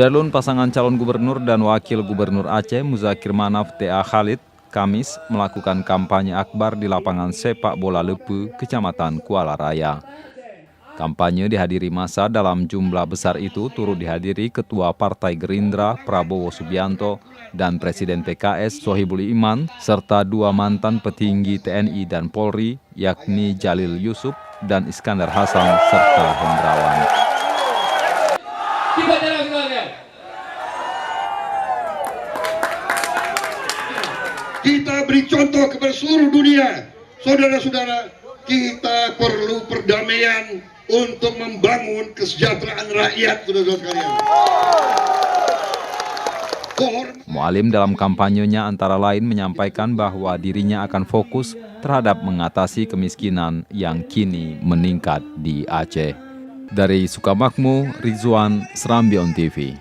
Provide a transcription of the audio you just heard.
Sudarlun, pasangan calon gubernur dan wakil gubernur Aceh Muzakir Manaf T.A. Khalid Kamis melakukan kampanye akbar di lapangan sepak bola Lepu, Kecamatan Kuala Raya. Kampanye dihadiri massa dalam jumlah besar itu turut dihadiri Ketua Partai Gerindra Prabowo Subianto dan Presiden PKS Sohibul Iman serta dua mantan petinggi TNI dan Polri yakni Jalil Yusuf dan Iskandar Hasan serta Hendrawan. Kita beri contoh kepada seluruh dunia, saudara-saudara, kita perlu perdamaian untuk membangun kesejahteraan rakyat, saudara-saudara sekalian. Mualim dalam kampanyenya antara lain menyampaikan bahwa dirinya akan fokus terhadap mengatasi kemiskinan yang kini meningkat di Aceh. Dari Sukamakmur, Rizwan, Serambion TV.